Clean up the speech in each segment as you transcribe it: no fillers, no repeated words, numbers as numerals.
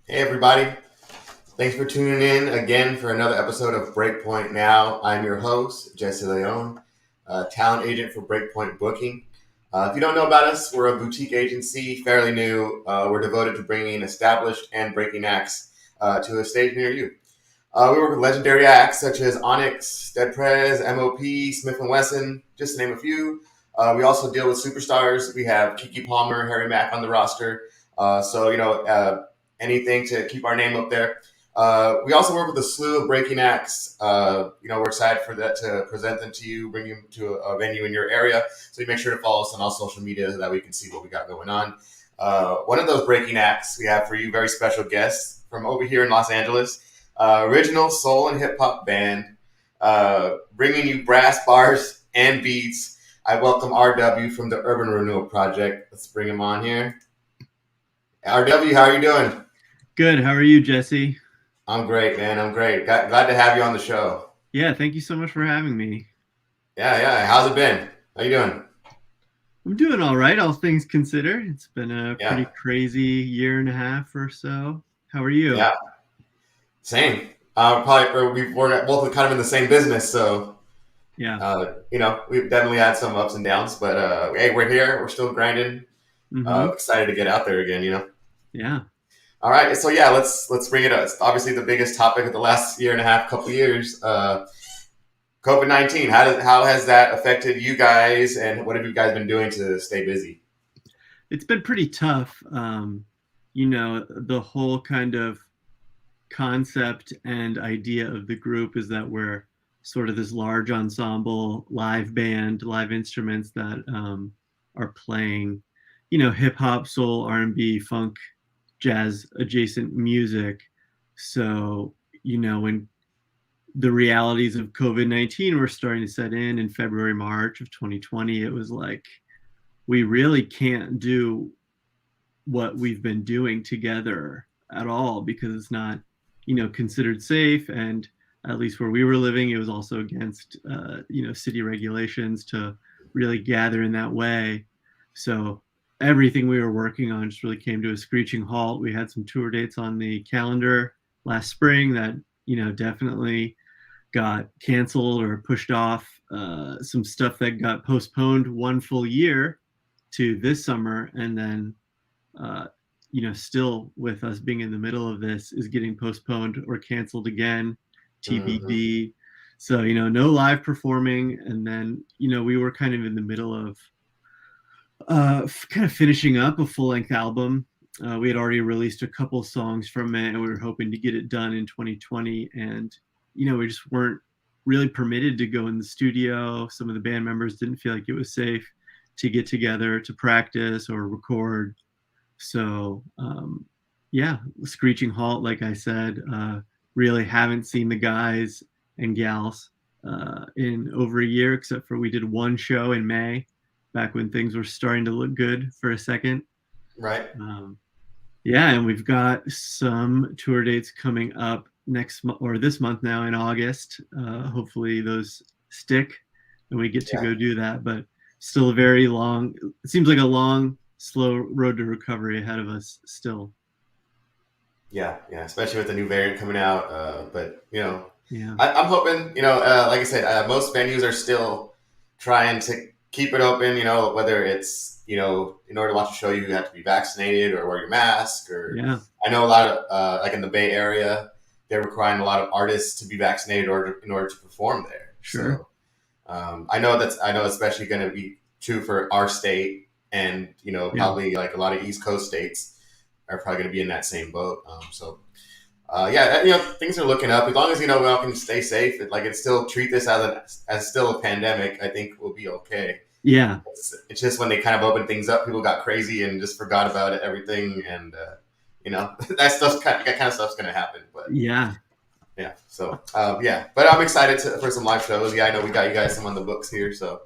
Hey, everybody. Thanks for tuning in again for another episode of Breakpoint Now. I'm your host, Jesse Leone, talent agent for Breakpoint Booking. If you don't know about us, we're a boutique agency, fairly new. We're devoted to bringing established and breaking acts to a stage near you. We work with legendary acts such as Onyx, Dead Prez, MOP, Smith& Wesson, just to name a few. We also deal with superstars. We have Kiki Palmer, Harry Mack on the roster. Anything to keep our name up there. We also work with a slew of breaking acts. We're excited for that to present them to you, bring them to a venue in your area. So you make sure to follow us on all social media so that we can see what we got going on. One of those breaking acts we have for you, very special guests from over here in Los Angeles, original soul and hip hop band, bringing you brass bars and beats. I welcome RW from the Urban Renewal Project. Let's bring him on here. RW, how are you doing? Good. How are you, Jesse? I'm great, man. I'm great. Glad to have you on the show. Yeah, thank you so much for having me. Yeah. How's it been? How you doing? I'm doing all right, all things considered. It's been a Yeah, pretty crazy year and a half or so. How are you? yeah. Same. We're both kind of in the same business, so Yeah. we've definitely had some ups and downs. But hey, we're here. We're still grinding. Mm-hmm. Excited to get out there again. Yeah. All right. So yeah, let's bring it up. It's obviously the biggest topic of the last year and a half, couple years. COVID-19. How has that affected you guys, and what have you guys been doing to stay busy? It's been pretty tough. The whole kind of concept and idea of the group is that we're sort of this large ensemble, live band, live instruments that are playing, hip hop, soul, R&B, funk, jazz adjacent music. So, when the realities of COVID-19 were starting to set in February, March of 2020, it was like, we really can't do what we've been doing together at all because it's not, considered safe. And at least where we were living, it was also against, city regulations to really gather in that way. So everything we were working on just really came to a screeching halt. We had some tour dates on the calendar last spring that, definitely got canceled or pushed off. Some stuff that got postponed one full year to this summer, and then still with us being in the middle of this, is getting postponed or canceled again, Mm-hmm. TBD. So no live performing, and then we were kind of in the middle of kind of finishing up a full length album. We had already released a couple songs from it, and we were hoping to get it done in 2020. And we just weren't really permitted to go in the studio. Some of the band members didn't feel like it was safe to get together to practice or record. So yeah, screeching halt, like I said. Really haven't seen the guys and gals in over a year, except for we did one show in May, back when things were starting to look good for a second. Right. Um, yeah, and we've got some tour dates coming up next month or this month now in August. Hopefully those stick and we get to Yeah. go do that. But still a very long, it seems like a long, slow road to recovery ahead of us still. Yeah. Especially with the new variant coming out. But Yeah. I'm hoping. Like I said, most venues are still trying to keep it open. Whether it's in order to watch a show, you have to be vaccinated or wear your mask. Or Yeah. I know a lot of like in the Bay Area, they're requiring a lot of artists to be vaccinated in order to perform there. Sure. So I know especially going to be true for our state, and Yeah. probably like a lot of East Coast states are probably going to be in that same boat. Yeah, things are looking up. As long as we all can stay safe, and still treat this as still a pandemic, I think we'll be okay. Yeah. It's just when they kind of opened things up, people got crazy and just forgot about it, everything, and that kind of stuff's going to happen. But Yeah. yeah, so yeah, but I'm excited for some live shows. Yeah, I know we got you guys some on the books here, so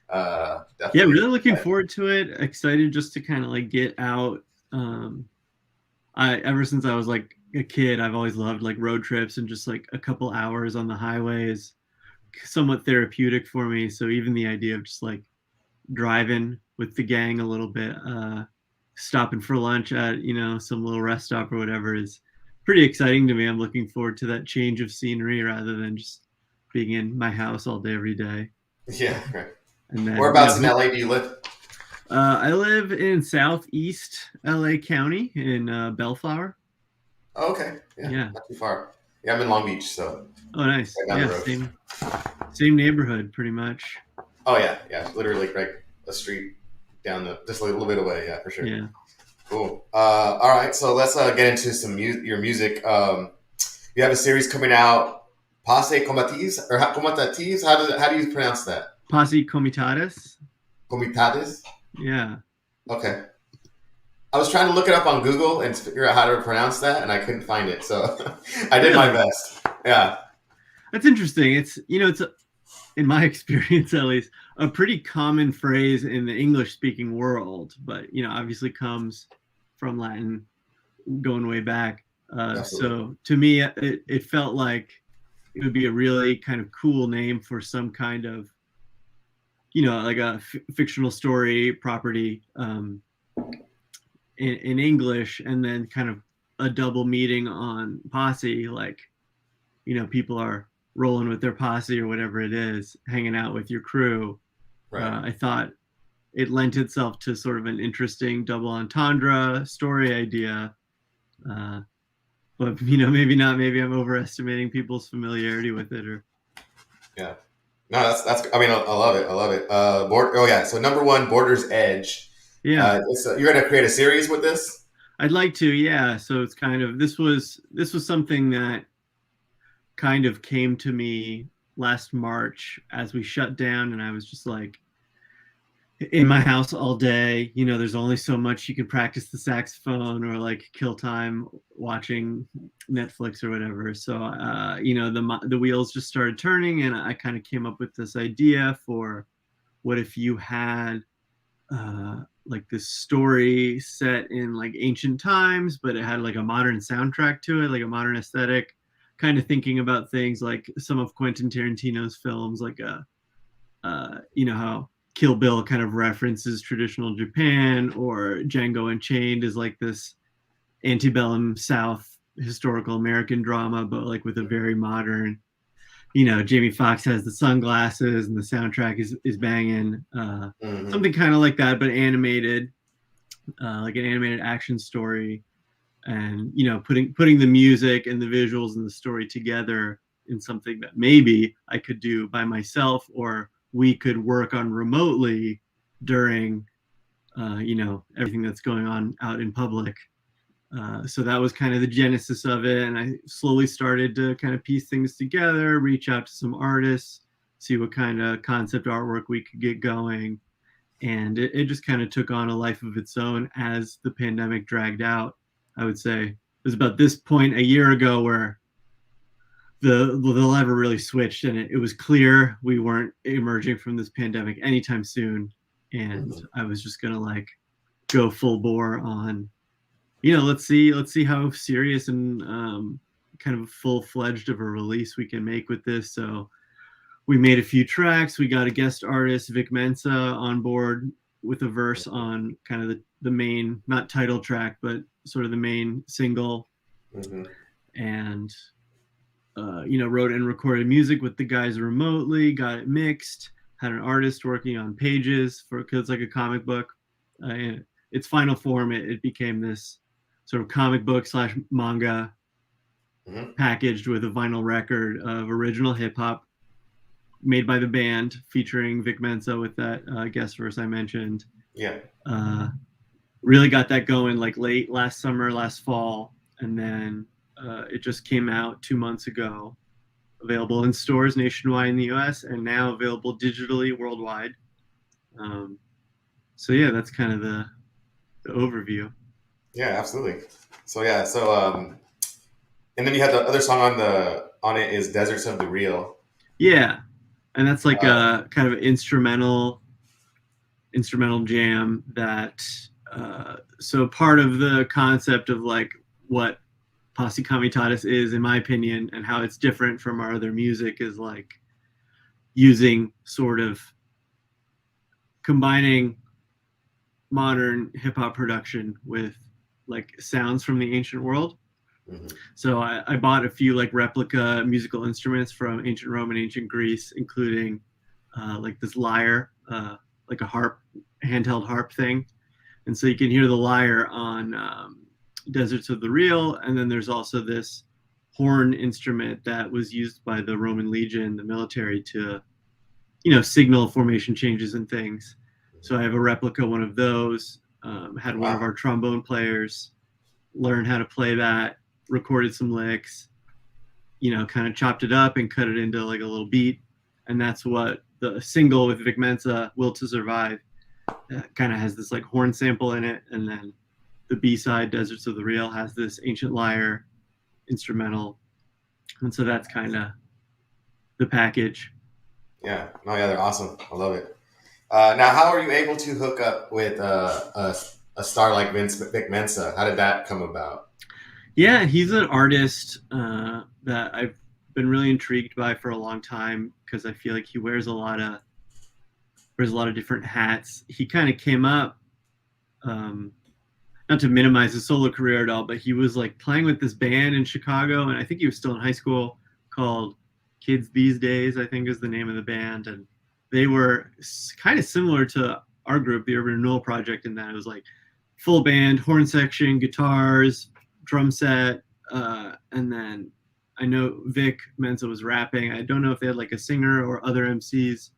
Yeah. definitely. Really looking forward to it. Excited just to kind of like get out. Ever since I was like a kid, I've always loved like road trips, and just like a couple hours on the highway is somewhat therapeutic for me. So even the idea of just like driving with the gang a little bit, stopping for lunch at some little rest stop or whatever, is pretty exciting to me. I'm looking forward to that change of scenery rather than just being in my house all day every day. Yeah. Right. And then, Whereabouts in LA do you live? I live in Southeast LA County in Bellflower. Oh, okay. Yeah. Not too far. Yeah, I'm in Long Beach, so. Oh, nice. Right down Yeah, the road. same neighborhood, pretty much. Oh yeah, literally right a street down just a little bit away. Yeah, for sure. Yeah. Cool. All right, so let's get into your music. You have a series coming out, Posse Comitatus or Comitatus. How do you pronounce that? Posse Comitatus. Comitatus. Yeah. Okay. I was trying to look it up on Google and figure out how to pronounce that, and I couldn't find it. So I did my best. Yeah. That's interesting. It's in my experience at least, a pretty common phrase in the English-speaking world, but obviously comes from Latin, going way back. So to me, it felt like it would be a really kind of cool name for some kind of, like a fictional story property in English, and then kind of a double meaning on posse, like, people are rolling with their posse or whatever it is, hanging out with your crew. Right. I thought it lent itself to sort of an interesting double entendre story idea. But maybe not. Maybe I'm overestimating people's familiarity with it. Or yeah, no, that's. I mean, I love it. I love it. So number one, Border's Edge. Yeah, you're gonna create a series with this. I'd like to. Yeah. So it's kind of this was something that kind of came to me last March as we shut down, and I was just like in my house all day. There's only so much you can practice the saxophone or like kill time watching Netflix or whatever. So the wheels just started turning, and I kind of came up with this idea for what if you had like this story set in like ancient times, but it had like a modern soundtrack to it, like a modern aesthetic, kind of thinking about things like some of Quentin Tarantino's films, like how Kill Bill kind of references traditional Japan, or Django Unchained is like this antebellum South historical American drama, but like with a very modern, Jamie Foxx has the sunglasses and the soundtrack is banging, something kind of like that, but animated, like an animated action story. And putting the music and the visuals and the story together in something that maybe I could do by myself, or we could work on remotely during everything that's going on out in public. So that was kind of the genesis of it, and I slowly started to kind of piece things together, reach out to some artists, see what kind of concept artwork we could get going, and it just kind of took on a life of its own as the pandemic dragged out. I would say it was about this point a year ago where the lever really switched, and it was clear we weren't emerging from this pandemic anytime soon. And I was just gonna like go full bore on, let's see how serious and kind of full-fledged of a release we can make with this. So we made a few tracks. We got a guest artist, Vic Mensa, on board with a verse on kind of the main, not title track, but sort of the main single. And wrote and recorded music with the guys remotely, got it mixed, had an artist working on pages because it's like a comic book. In its final form, it became this sort of comic book / manga packaged with a vinyl record of original hip hop made by the band, featuring Vic Mensa with that guest verse I mentioned. Yeah. Really got that going like late last summer, last fall, and then it just came out 2 months ago, available in stores nationwide in the US, and now available digitally worldwide. So yeah, that's kind of the overview. Yeah, absolutely. So and then you had the other song on it is Deserts of the Real. Yeah, and that's like a kind of instrumental jam that so part of the concept of like what Posse Comitatus is, in my opinion, and how it's different from our other music is like using sort of combining modern hip hop production with like sounds from the ancient world. Mhm. So I bought a few like replica musical instruments from ancient Rome and ancient Greece, including like this lyre, like a harp, handheld harp thing. And so you can hear the lyre on Deserts of the Real. And then there's also this horn instrument that was used by the Roman legion, the military, to, signal formation changes and things. So I have a replica one of those. Had one of Wow. our trombone players learn how to play that, recorded some licks, kind of chopped it up and cut it into like a little beat. And that's what the single with Vic Mensa, Will to Survive, kind of has this like horn sample in it. And then the B-side, Deserts of the Real, has this ancient lyre instrumental. And so that's kind of the package. Yeah. Oh, yeah, they're awesome. I love it. Now, how are you able to hook up with a star like Vic Mensa? How did that come about? Yeah, he's an artist that I've been really intrigued by for a long time because I feel like he wears a lot of different hats. He kind of came up, not to minimize his solo career at all, but he was like playing with this band in Chicago, and I think he was still in high school, called Kids These Days, I think is the name of the band. And they were kind of similar to our group, the Urban Renewal Project, in that it was like full band, horn section, guitars, drum set, and then I know Vic Mensa was rapping. I don't know if they had like a singer or other MCs,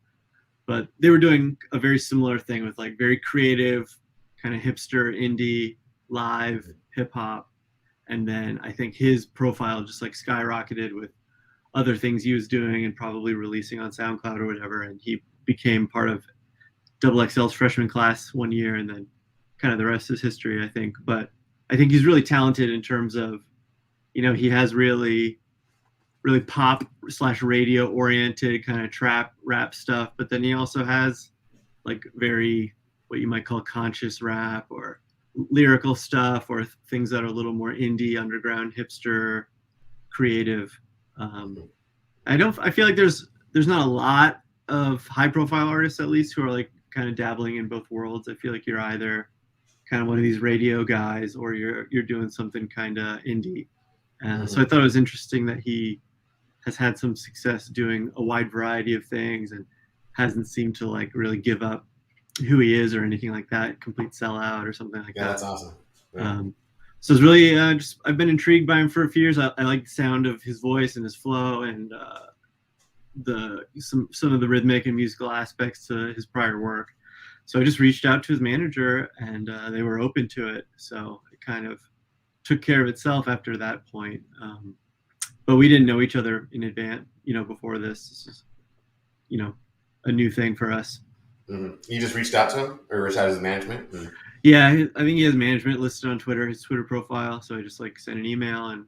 but they were doing a very similar thing with like very creative, kind of hipster, indie, live hip hop. And then I think his profile just like skyrocketed with other things he was doing and probably releasing on SoundCloud or whatever. And he became part of Double XL's freshman class one year, and then kind of the rest is history, I think. But I think he's really talented in terms of, he has really pop / radio oriented kind of trap rap stuff, but then he also has like very what you might call conscious rap or lyrical stuff, or things that are a little more indie, underground, hipster, creative. I feel like there's not a lot of high profile artists, at least, who are like kind of dabbling in both worlds. I feel like you're either kind of one of these radio guys or you're doing something kind of indie. So I thought it was interesting that he has had some success doing a wide variety of things and hasn't seemed to like really give up who he is or anything like that, complete sellout or something like that. Yeah, that's awesome. Yeah. So it's really I've been intrigued by him for a few years. I like the sound of his voice and his flow and some of the rhythmic and musical aspects to his prior work. So I just reached out to his manager and they were open to it. So it kind of took care of itself after that point. But we didn't know each other in advance, before this. This is, a new thing for us. Mm-hmm. You just reached out to him or reached out to his management? Mm-hmm. Yeah, I think he has management listed on Twitter, his Twitter profile. So I just like sent an email and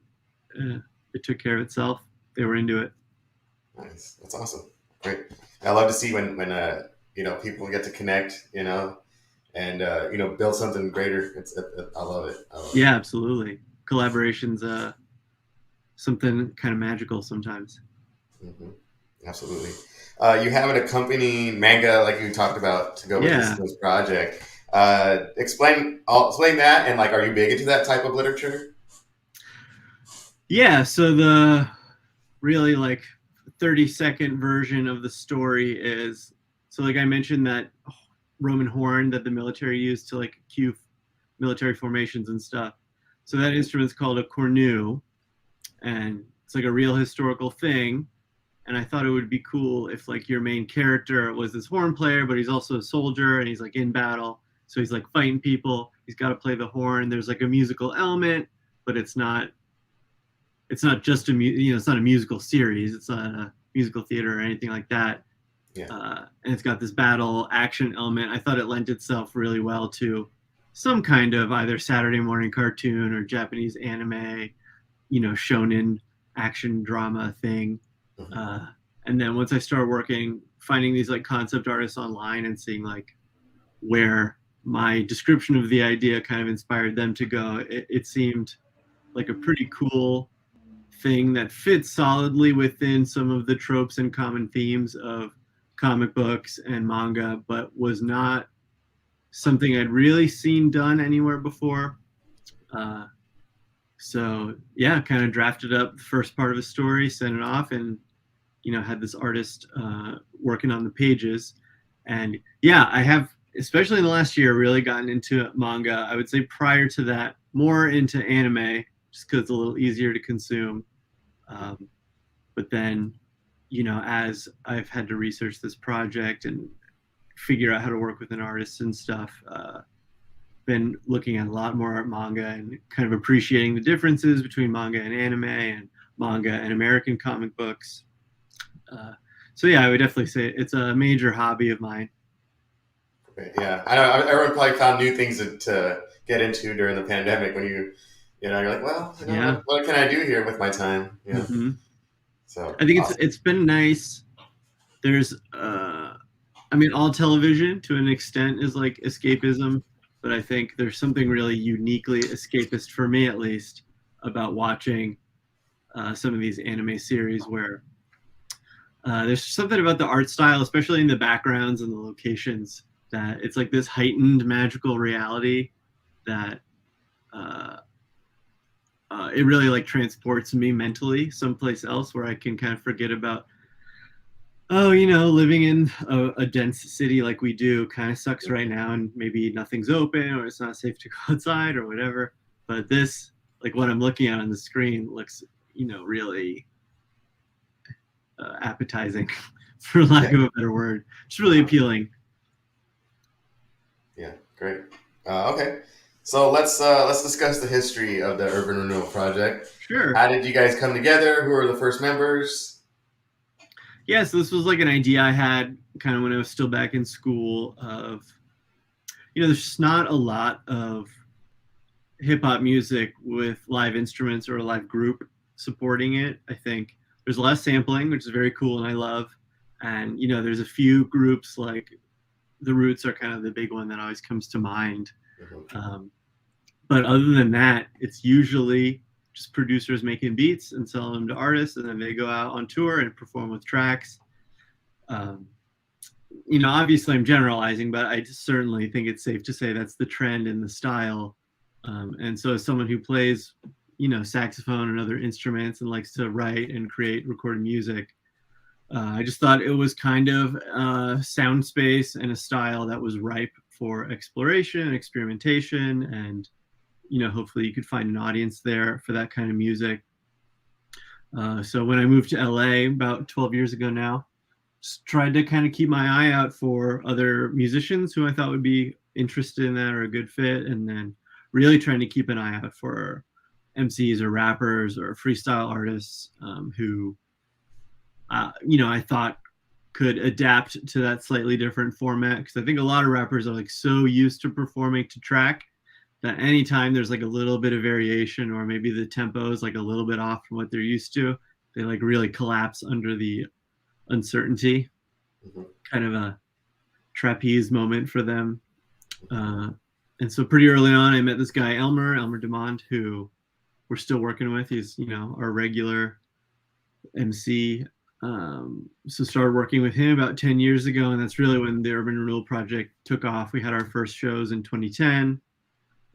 it took care of itself. They were into it. Nice. That's awesome. Great. I love to see when people get to connect, and build something greater. I love it. Yeah, absolutely. Collaboration's something kind of magical sometimes. Mm-hmm. Absolutely. You have an accompanying manga, like you talked about, to go with this project. Explain that, and like, are you big into that type of literature? Yeah. So the really like 30-second version of the story is, so like I mentioned that Roman horn that the military used to like cue military formations and stuff. So that instrument's called a cornu, and it's like a real historical thing. And I thought it would be cool if like your main character was this horn player, but he's also a soldier and he's like in battle. So he's like fighting people. He's got to play the horn. There's like a musical element, but it's not just it's not a musical series. It's not a musical theater or anything like that. Yeah. And it's got this battle action element. I thought it lent itself really well to some kind of either Saturday morning cartoon or Japanese anime, shonen action drama thing. Mm-hmm. And then once I started finding these like concept artists online and seeing like where my description of the idea kind of inspired them to go, it seemed like a pretty cool thing that fits solidly within some of the tropes and common themes of comic books and manga, but was not something I'd really seen done anywhere before. So yeah, kind of drafted up the first part of a story, sent it off, and had this artist working on the pages. And yeah, I have, especially in the last year, really gotten into manga. I would say prior to that, more into anime, just because it's a little easier to consume. But then, as I've had to research this project and figure out how to work with an artist and stuff, been looking at a lot more at manga and kind of appreciating the differences between manga and anime and manga and American comic books. So yeah, I would definitely say it's a major hobby of mine. Yeah, I know everyone probably found new things to get into during the pandemic when you're like, well, Yeah. what can I do here with my time? Mm-hmm. So I think awesome. it's been nice. There's, all television to an extent is like escapism, but I think there's something really uniquely escapist, for me at least, about watching some of these anime series where there's something about the art style, especially in the backgrounds and the locations, that it's like this heightened magical reality that it really like transports me mentally someplace else where I can kind of forget about, living in a dense city like we do kind of sucks right now, and maybe nothing's open or it's not safe to go outside or whatever. But this, like what I'm looking at on the screen, looks, really appetizing, for lack of a better word. It's really appealing. Yeah, great. Okay, so let's discuss the history of the Urban Renewal Project. Sure. How did you guys come together? Who were the first members? Yeah, so this was like an idea I had kind of when I was still back in school of, there's just not a lot of hip hop music with live instruments or a live group supporting it. I think there's less sampling, which is very cool and I love. And, there's a few groups like the Roots are kind of the big one that always comes to mind. Mm-hmm. But other than that, it's usually just producers making beats and selling them to artists, and then they go out on tour and perform with tracks. Obviously I'm generalizing, but I just certainly think it's safe to say that's the trend and the style. And so as someone who plays, saxophone and other instruments and likes to write and create recorded music, I just thought it was kind of a sound space and a style that was ripe for exploration and experimentation, and hopefully you could find an audience there for that kind of music. So when I moved to LA about 12 years ago now, just tried to kind of keep my eye out for other musicians who I thought would be interested in that or a good fit, and then really trying to keep an eye out for MCs or rappers or freestyle artists who I thought could adapt to that slightly different format, because I think a lot of rappers are like so used to performing to track that anytime there's like a little bit of variation or maybe the tempo is like a little bit off from what they're used to, they like really collapse under the uncertainty. Mm-hmm. Kind of a trapeze moment for them. And so pretty early on, I met this guy, Elmer Demond, who we're still working with. He's, our regular MC. So started working with him about 10 years ago, and that's really when the Urban Renewal Project took off. We had our first shows in 2010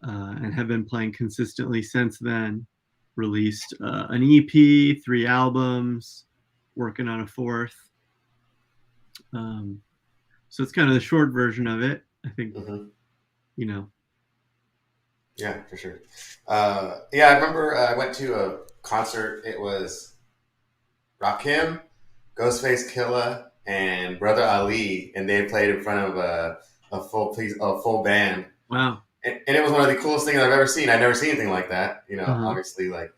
and have been playing consistently since then. Released an EP, 3 albums, working on a 4th. So it's kind of the short version of it, I think. Mm-hmm. Yeah, for sure. I remember I went to a concert. It was Rakim, Ghostface Killah, and Brother Ali, and they played in front of a full band. Wow! And it was one of the coolest things I've ever seen. I've never seen anything like that. Obviously, like,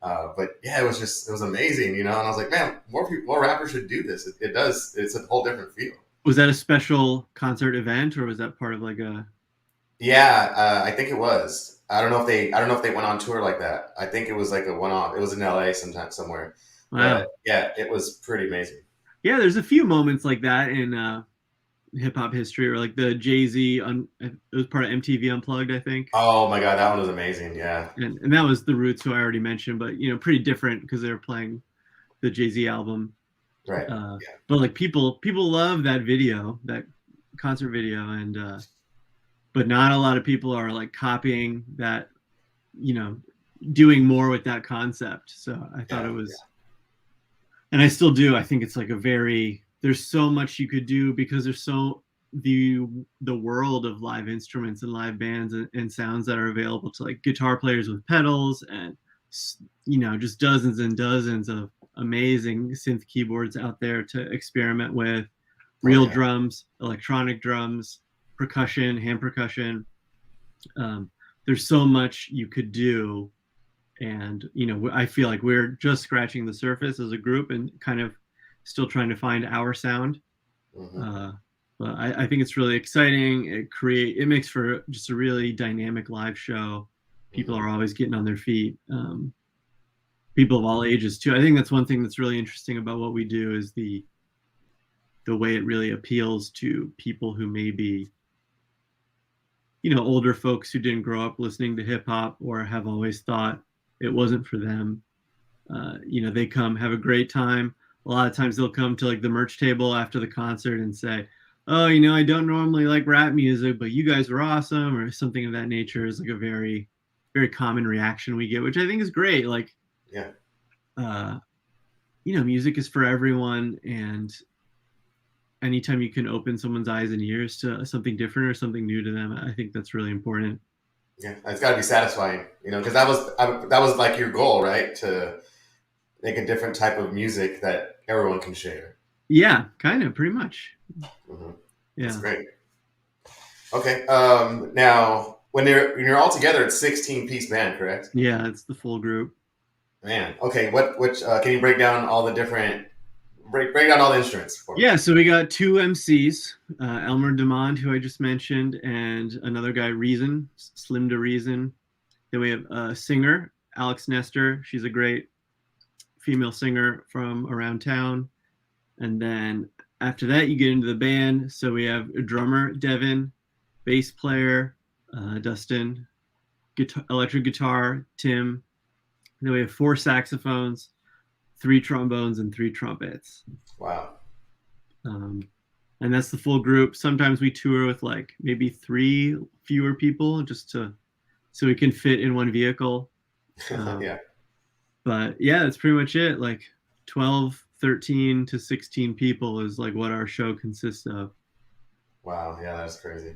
but yeah, it was amazing. And I was like, man, more rappers should do this. It does. It's a whole different feel. Was that a special concert event, or was that part of like a? Yeah, I think it was. I don't know if they went on tour like that. I think it was like a one-off. It was in LA somewhere. Wow. But yeah, it was pretty amazing. Yeah, there's a few moments like that in hip hop history, or like the Jay-Z it was part of MTV Unplugged, I think. Oh my God, that one was amazing. Yeah. And that was the Roots, who I already mentioned, but pretty different because they were playing the Jay-Z album. Right. But like people love that video, that concert video, and but not a lot of people are like copying that, doing more with that concept. So I thought it was, and I still do. I think it's like there's so much you could do because there's the world of live instruments and live bands and sounds that are available to like guitar players with pedals and, just dozens and dozens of amazing synth keyboards out there to experiment with, real drums, electronic drums, percussion, hand percussion. There's so much you could do. And, I feel like we're just scratching the surface as a group and kind of still trying to find our sound. But I think it's really exciting. It makes for just a really dynamic live show. People are always getting on their feet. People of all ages too. I think that's one thing that's really interesting about what we do is the way it really appeals to people who may be, older folks who didn't grow up listening to hip hop or have always thought it wasn't for them. They come, have a great time. A lot of times they'll come to like the merch table after the concert and say, oh, I don't normally like rap music, but you guys were awesome, or something of that nature is like a very, very common reaction we get, which I think is great. Like, music is for everyone, and anytime you can open someone's eyes and ears to something different or something new to them, I think that's really important. Yeah, it's got to be satisfying, because that was like your goal, right? To make a different type of music that everyone can share. Yeah, kind of, pretty much. Yeah, that's great. Okay, now when you're all together, it's 16-piece band, correct? Yeah, it's the full group. Man, okay. Which can you break down all the different? Break down all the instruments for me. Yeah, so we got two MCs, Elmer Demond, who I just mentioned, and another guy, Reason, Slim to Reason. Then we have a singer, Alex Nestor. She's a great female singer from around town. And then after that, you get into the band. So we have a drummer, Devin, bass player, Dustin, electric guitar, Tim. And then we have 4 saxophones, 3 trombones, and 3 trumpets. Wow. And that's the full group. Sometimes we tour with like maybe 3 fewer people just so we can fit in one vehicle. Yeah. But yeah, that's pretty much it. Like 12, 13 to 16 people is like what our show consists of. Wow. Yeah, that's crazy.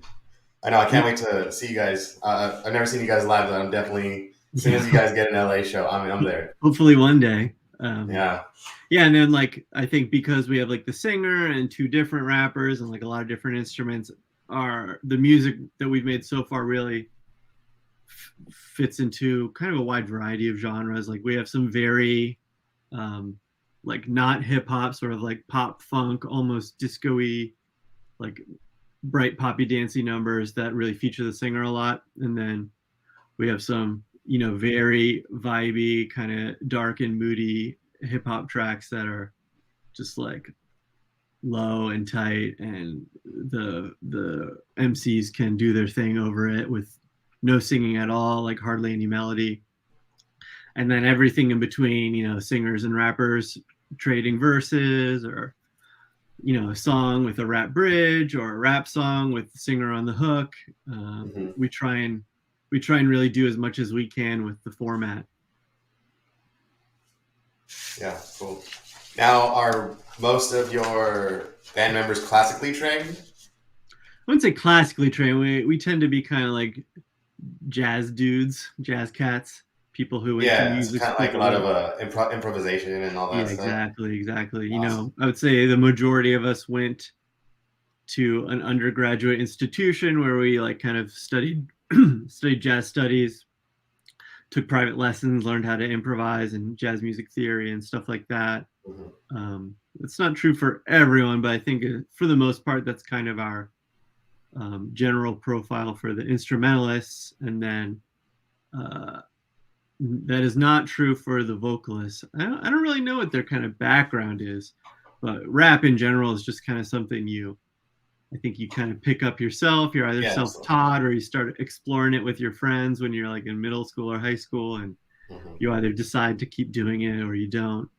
I know. I can't wait to see you guys. I've never seen you guys live, but I'm definitely, as soon as you guys get an LA show, I'm there. Hopefully one day. Yeah, and then like I think because we have like the singer and 2 different rappers and like a lot of different instruments, the music that we've made so far really fits into kind of a wide variety of genres. Like we have some very like not hip hop, sort of like pop funk, almost disco-y, like bright poppy dancey numbers that really feature the singer a lot. And then we have some very vibey, kind of dark and moody hip hop tracks that are just like low and tight, and the MCs can do their thing over it with no singing at all, like hardly any melody. And then everything in between, singers and rappers trading verses, or a song with a rap bridge, or a rap song with the singer on the hook. We try and really do as much as we can with the format. Yeah, cool. Now, are most of your band members classically trained? I wouldn't say classically trained. We tend to be kind of like jazz dudes, jazz cats, people who went to music. Yeah, kind of like a lot of improvisation and all that stuff. Exactly. Awesome. I would say the majority of us went to an undergraduate institution where we like kind of studied jazz studies, took private lessons, learned how to improvise and jazz music theory and stuff like that. It's not true for everyone, but I think for the most part, that's kind of our general profile for the instrumentalists. And then that is not true for the vocalists. I don't really know what their kind of background is, but rap in general is just kind of something I think you kind of pick up yourself. You're either self-taught or you start exploring it with your friends when you're like in middle school or high school, and you either decide to keep doing it or you don't.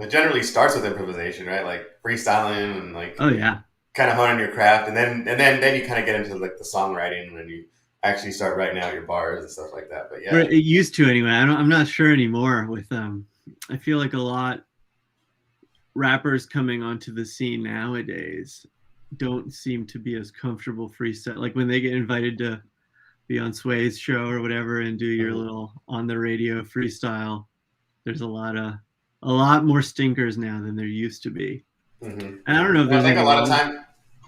It generally starts with improvisation, right? Like freestyling and like kind of honing your craft, and then you kind of get into like the songwriting when you actually start writing out your bars and stuff like that. But Or yeah, it used to anyway. I'm not sure anymore with I feel like a lot rappers coming onto the scene nowadays don't seem to be as comfortable freestyle. Like when they get invited to be on Sway's show or whatever and do your hmm little on the radio freestyle, there's a lot more stinkers now than there used to be. And I don't know if Well, I there's think a any lot of wrong. time,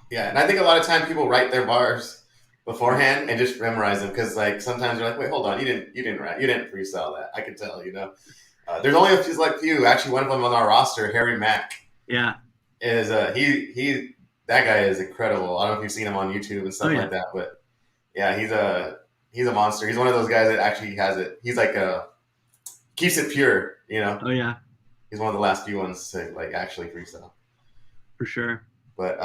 yeah, and I think a lot of time people write their bars beforehand and just memorize them because like sometimes you're like, wait, hold on, you didn't write, you didn't freestyle that. I can tell, you know. There's only a few like few. Actually, one of them on our roster, Harry Mack, Yeah. is he that guy is incredible. I don't know if you've seen him on YouTube and Oh stuff yeah. like that, but yeah, he's a monster. He's one of those guys that actually has it. He's like keeps it pure, you know. Oh yeah. He's one of the last few ones to like actually freestyle. For sure. But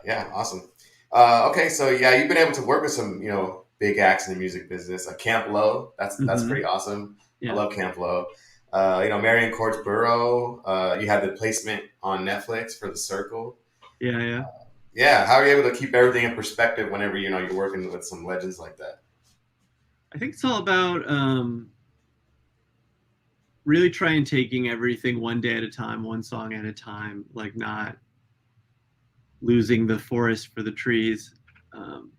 yeah, awesome. Okay, so yeah, you've been able to work with some, you know, big acts in the music business. Camp Low, that's Hmm. pretty awesome. I Yeah. love Camp Low. You know, Marion Courtsboro. You had the placement on Netflix for The Circle. Yeah. Yeah. Yeah, how are you able to keep everything in perspective whenever you know you're working with some legends like that? I think it's all about really trying taking everything one day at a time, one song at a time, like not losing the forest for the trees. Um,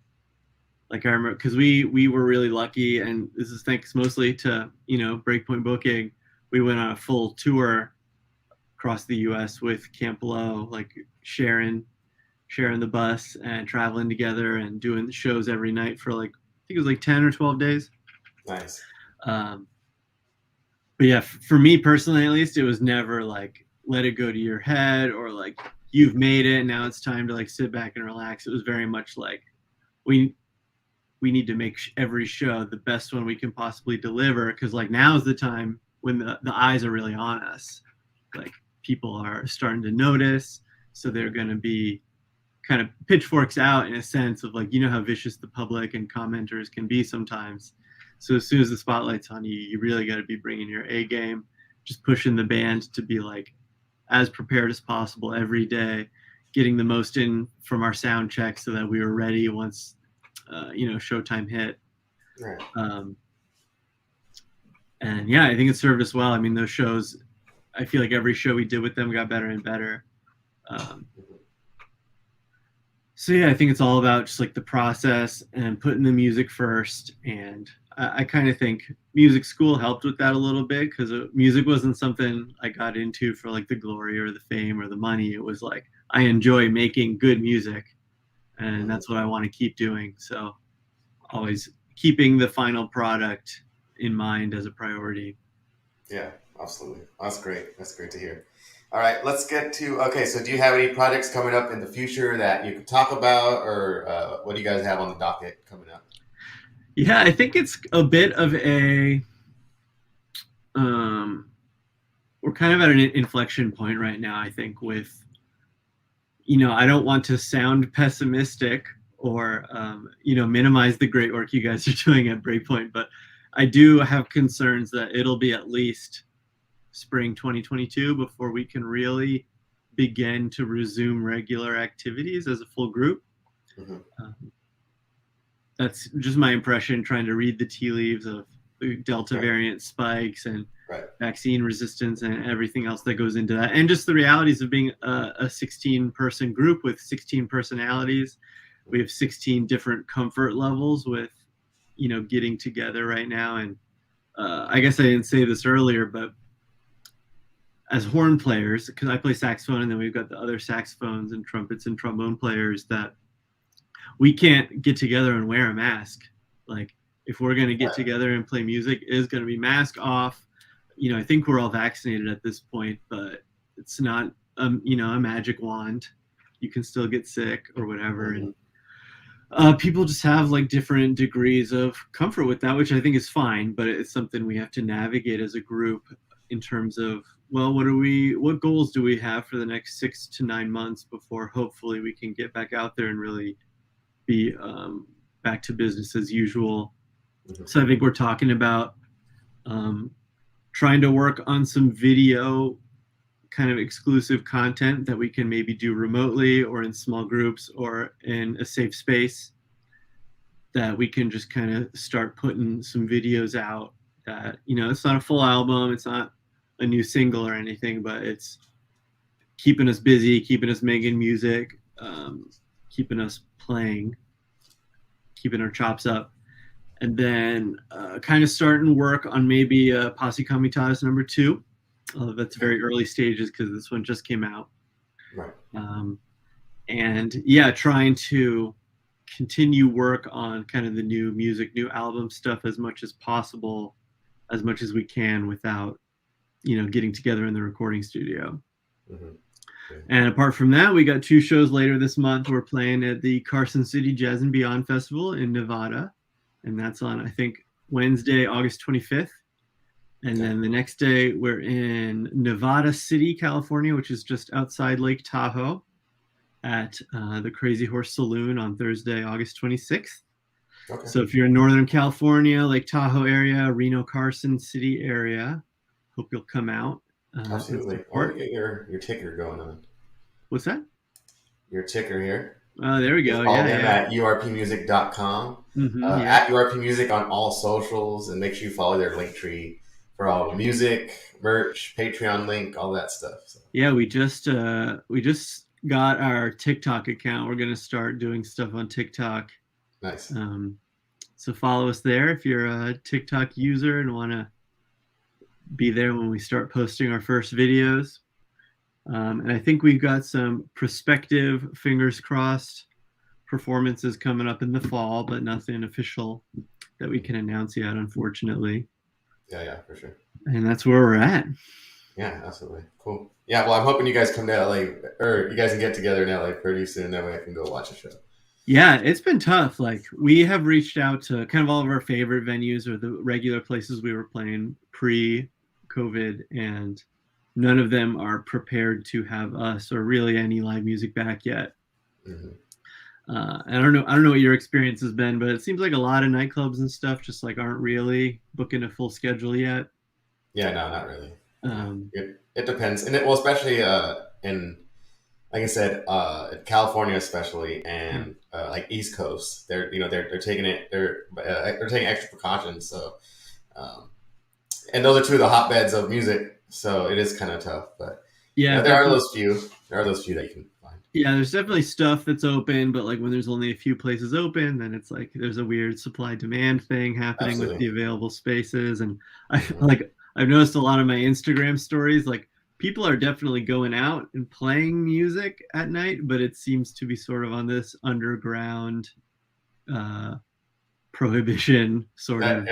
like I remember, because we were really lucky, and this is thanks mostly to Breakpoint booking. We went on a full tour across the U.S. with Camp Low, like sharing the bus and traveling together and doing the shows every night for like I think it was like 10 or 12 days. Nice. Um, but yeah, for me personally, at least, it was never like let it go to your head or like you've made it. Now it's time to like sit back and relax. It was very much like we we need to make every show the best one we can possibly deliver because like now is the time when the eyes are really on us. Like people are starting to notice, so they're going to be kind of pitchforks out in a sense of like how vicious the public and commenters can be sometimes. So as soon as the spotlight's on you, you really got to be bringing your A game, just pushing the band to be like as prepared as possible every day, getting the most in from our sound check so that we were ready once showtime hit. Right. And yeah, I think it served us well. I mean, those shows, I feel like every show we did with them got better and better. So yeah, I think it's all about just like the process and putting the music first. And I kind of think music school helped with that a little bit because music wasn't something I got into for like the glory or the fame or the money. It was like I enjoy making good music, and that's what I want to keep doing. So always keeping the final product in mind as a priority. Yeah, absolutely. That's great. That's great to hear. All right, let's get to okay. So, do you have any projects coming up in the future that you could talk about, or what do you guys have on the docket coming up? Yeah, I think it's a bit of a we're kind of at an inflection point right now. I think with I don't want to sound pessimistic or minimize the great work you guys are doing at Breakpoint, but I do have concerns that it'll be at least spring 2022 before we can really begin to resume regular activities as a full group. That's just my impression trying to read the tea leaves of the Delta variant spikes and vaccine resistance and everything else that goes into that, and just the realities of being a 16 person group with 16 personalities. We have 16 different comfort levels with getting together right now. And I guess I didn't say this earlier, but as horn players, because I play saxophone and then we've got the other saxophones and trumpets and trombone players, that we can't get together and wear a mask. Like if we're going to get together and play music, it is going to be mask off. I think we're all vaccinated at this point, but it's not a magic wand. You can still get sick or whatever. And people just have like different degrees of comfort with that, which I think is fine, but it's something we have to navigate as a group in terms of, well, what goals do we have for the next 6 to 9 months before hopefully we can get back out there and really be back to business as usual. So I think we're talking about trying to work on some video kind of exclusive content that we can maybe do remotely or in small groups or in a safe space that we can just kind of start putting some videos out that, it's not a full album, it's not a new single or anything, but it's keeping us busy, keeping us making music, keeping us playing, keeping our chops up. And then kind of starting work on maybe Posse Comitatus #2. That's very early stages because this one just came out. Right. And yeah, trying to continue work on kind of the new music, new album stuff as much as possible, as much as we can without, getting together in the recording studio. Mm-hmm. Yeah. And apart from that, we got 2 shows later this month. We're playing at the Carson City Jazz and Beyond Festival in Nevada. And that's on, I think, Wednesday, August 25th. And then the next day, we're in Nevada City, California, which is just outside Lake Tahoe, at the Crazy Horse Saloon on Thursday, August 26th. Okay. So if you're in Northern California, Lake Tahoe area, Reno, Carson City area, hope you'll come out. Absolutely. Or get your ticker going on. What's that? Your ticker here. Oh, there we go. Follow them at urpmusic.com. At urpmusic on all socials, and make sure you follow their link tree for all the music, merch, Patreon link, all that stuff. So. Yeah, we just got our TikTok account. We're gonna start doing stuff on TikTok. Nice. So follow us there if you're a TikTok user and want to be there when we start posting our first videos. And I think we've got some prospective, fingers crossed, performances coming up in the fall, but nothing official that we can announce yet, unfortunately. Yeah, for sure. And that's where we're at. Yeah, absolutely. Cool. Yeah, well, I'm hoping you guys come to LA, or you guys can get together in LA pretty soon. That way I can go watch a show. Yeah, it's been tough. Like, we have reached out to kind of all of our favorite venues or the regular places we were playing pre-COVID, and none of them are prepared to have us or really any live music back yet. Mm-hmm. I don't know what your experience has been, but it seems like a lot of nightclubs and stuff just like aren't really booking a full schedule yet. Yeah, no, not really. It depends, and especially in, like I said, in California especially, and like East Coast, they're taking taking extra precautions. So, and those are 2 of the hotbeds of music, so it is kind of tough. But yeah, there are those few that you can find. Yeah, there's definitely stuff that's open, but like when there's only a few places open, then it's like there's a weird supply-demand thing happening. Absolutely. With the available spaces. And I've noticed a lot of my Instagram stories, like people are definitely going out and playing music at night, but it seems to be sort of on this underground prohibition sort of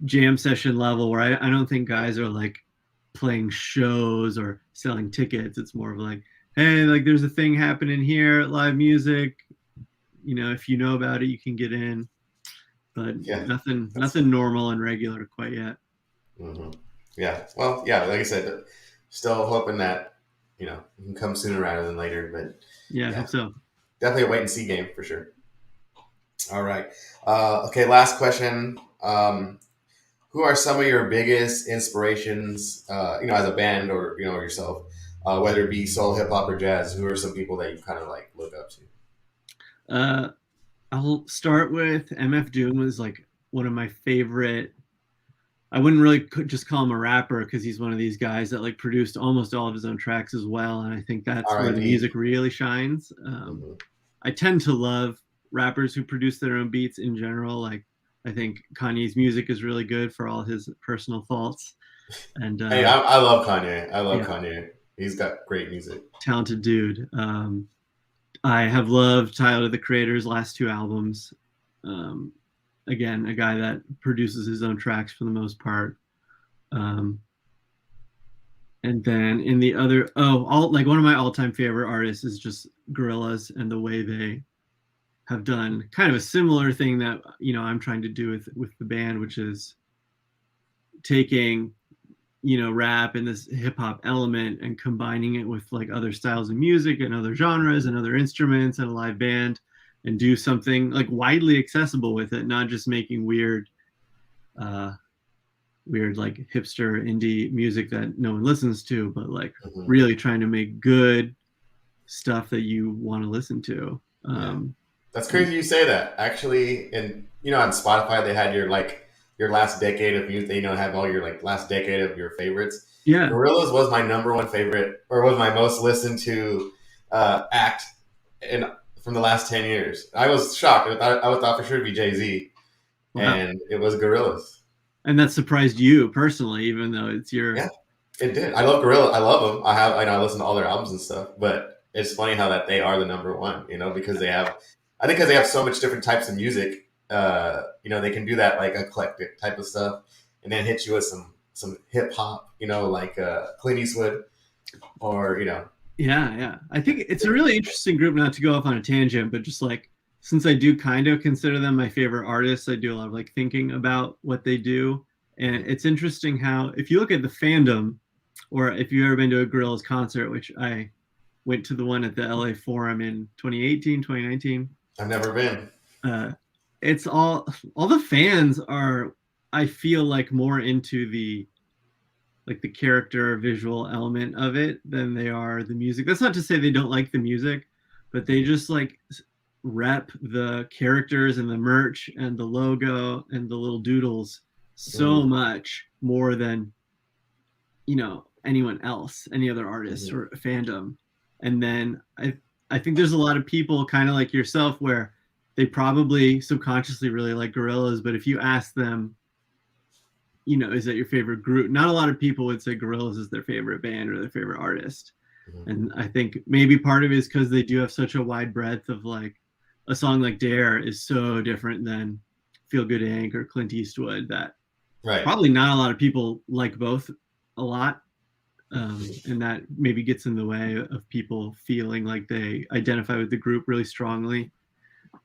jam session level, where I don't think guys are like playing shows or selling tickets. It's more of like, hey, like there's a thing happening here, live music, if you know about it, you can get in, but nothing normal and regular quite yet. Mm-hmm. Yeah. Well, yeah, like I said, still hoping that, it can come sooner rather than later, but yeah, I hope so. Definitely a wait and see game for sure. All right. Okay. Last question. Who are some of your biggest inspirations, as a band or, yourself, whether it be soul, hip hop, or jazz? Who are some people that you kind of like look up to? I'll start with MF Doom. Was like one of my favorite. I wouldn't really just call him a rapper because he's one of these guys that like produced almost all of his own tracks as well. And I think that's where the music really shines. I tend to love rappers who produce their own beats in general. Like, I think Kanye's music is really good for all his personal faults. And hey, I love Kanye. Kanye. He's got great music. Talented dude. I have loved Tyler, the Creator's last 2 albums. Again, a guy that produces his own tracks for the most part. And then in the other, one of my all-time favorite artists is just Gorillaz, and the way they have done kind of a similar thing that, I'm trying to do with the band, which is taking, rap and this hip hop element and combining it with like other styles of music and other genres and other instruments and a live band, and do something like widely accessible with it, not just making weird like hipster indie music that no one listens to, but like really trying to make good stuff that you want to listen to. That's crazy you say that. Actually, and on Spotify they had your last decade of music. Have all your last decade of your favorites. Yeah. Gorillaz was my number one favorite, or was my most listened to act in from the last 10 years. I was shocked. I thought for sure it'd be Jay-Z, Wow. and it was Gorillaz. And that surprised you personally, even though it's your. Yeah, it did. I love Gorillaz. I love them. I listen to all their albums and stuff. But it's funny how that they are the number one. Because they have. I think because they have so much different types of music. They can do that eclectic type of stuff, and then hit you with some hip hop. Like Clint Eastwood, or Yeah. I think it's a really interesting group, not to go off on a tangent, but just since I do kind of consider them my favorite artists, I do a lot of thinking about what they do. And it's interesting how, if you look at the fandom, or if you've ever been to a Gorillaz concert, which I went to the one at the LA Forum in 2018, 2019. I've never been. It's all the fans are, I feel more into the character visual element of it than they are the music. That's not to say they don't like the music, but they just rep the characters and the merch and the logo and the little doodles so much more than anyone else, any other artist or fandom. And then I think there's a lot of people kind of like yourself where they probably subconsciously really like Gorillaz, but if you ask them, is that your favorite group? Not a lot of people would say Gorillaz is their favorite band or their favorite artist. And I think maybe part of it is because they do have such a wide breadth of a song like Dare is so different than Feel Good Inc. or Clint Eastwood that probably not a lot of people like both a lot. And that maybe gets in the way of people feeling like they identify with the group really strongly.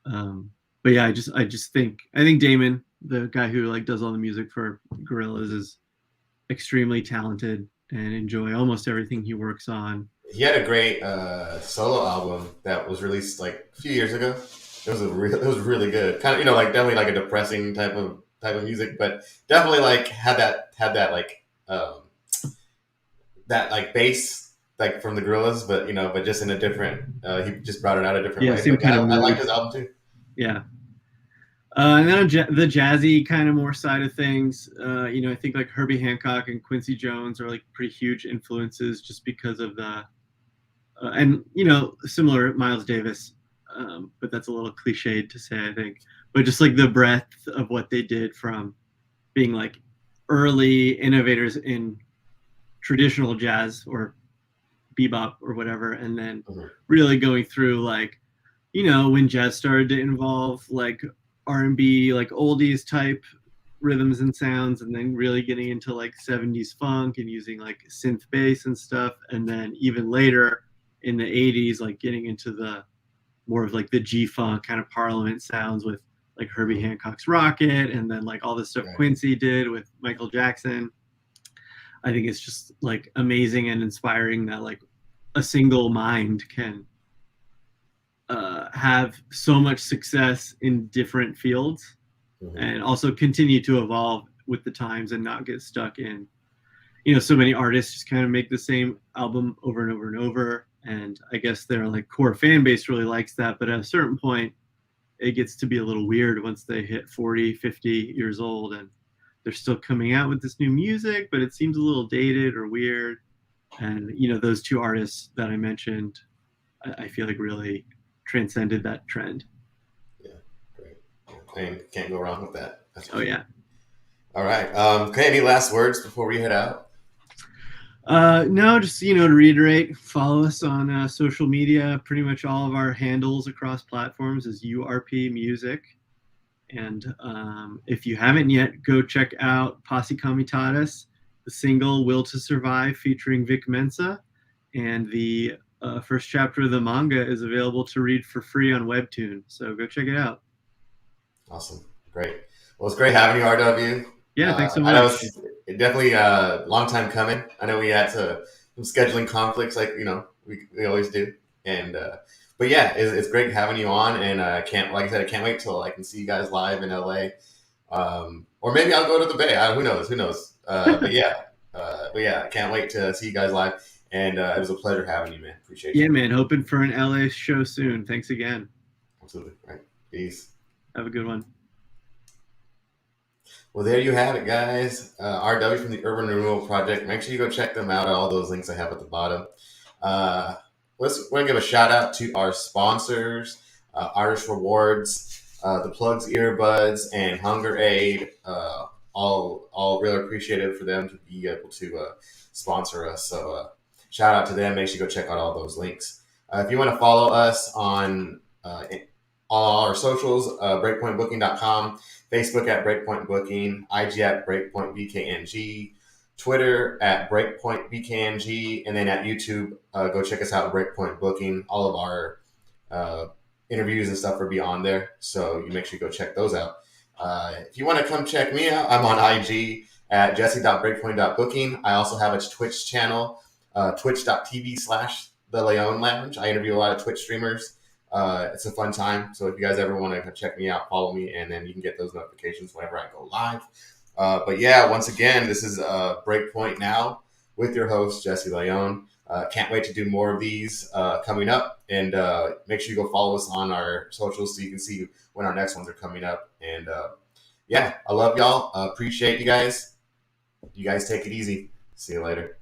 But yeah, I think Damon, the guy who does all the music for Gorillaz, is extremely talented and enjoy almost everything he works on. He had a great solo album that was released a few years ago. It was really good. Kind of definitely a depressing type of music, but definitely had that bass from the Gorillaz, but just in a different. He just brought it out a different way. Same kind of. I like his album too. Yeah. And then on the jazzy kind of more side of things, I think Herbie Hancock and Quincy Jones are pretty huge influences just because of the, and similar Miles Davis, but that's a little cliched to say, I think, but just the breadth of what they did from being early innovators in traditional jazz or bebop or whatever, and then really going through when jazz started to involve R&B, oldies type rhythms and sounds, and then really getting into 70s funk and using synth bass and stuff. And then even later in the 80s, getting into the more of the G-funk kind of Parliament sounds with Herbie Hancock's Rocket, and then all the stuff Quincy did with Michael Jackson. I think it's just amazing and inspiring that a single mind can have so much success in different fields and also continue to evolve with the times and not get stuck in, so many artists just kind of make the same album over and over and over. And I guess their core fan base really likes that. But at a certain point, it gets to be a little weird once they hit 40, 50 years old and they're still coming out with this new music, but it seems a little dated or weird. And, those two artists that I mentioned, I feel really transcended that trend. Yeah, great. Can't go wrong with that. Yeah. All right. Okay. Any last words before we head out? No, just to reiterate, follow us on social media. Pretty much all of our handles across platforms is URP Music. And if you haven't yet, go check out Posse Comitatus, the single "Will to Survive" featuring Vic Mensa, and the first chapter of the manga is available to read for free on Webtoon. So go check it out. Awesome. Great. Well, it's great having you, RW. Yeah, thanks so much. I know it's definitely a long time coming. I know we had some scheduling conflicts we always do. And but yeah, it's great having you on, and I can't wait till I can see you guys live in LA. Or maybe I'll go to the Bay. Who knows? But yeah, I can't wait to see you guys live. And it was a pleasure having you, man. Appreciate you. Yeah, man. Hoping for an LA show soon. Thanks again. Absolutely. Right. Peace. Have a good one. Well, there you have it, guys. RW from the Urban Renewal Project. Make sure you go check them out. All those links I have at the bottom. We're going to give a shout out to our sponsors, Artist Rewards, the Plugs Earbuds, and Hunger Aid. All really appreciative for them to be able to sponsor us. So shout out to them. Make sure you go check out all those links. If you want to follow us on all our socials, breakpointbooking.com, Facebook at Breakpoint Booking, IG at Breakpoint BKNG, Twitter at Breakpoint BKNG, and then at YouTube, go check us out, Breakpoint Booking. All of our interviews and stuff will be on there, so you make sure you go check those out. If you want to come check me out, I'm on IG at jesse.breakpoint.booking. I also have a Twitch channel, twitch.tv/The Leon Lounge. I interview a lot of Twitch streamers. It's a fun time. So if you guys ever want to check me out, follow me, and then you can get those notifications whenever I go live. But yeah, once again, this is Breakpoint Now with your host, Jesse Leon. Can't wait to do more of these coming up. And make sure you go follow us on our socials so you can see when our next ones are coming up. And yeah, I love y'all. Appreciate you guys. You guys take it easy. See you later.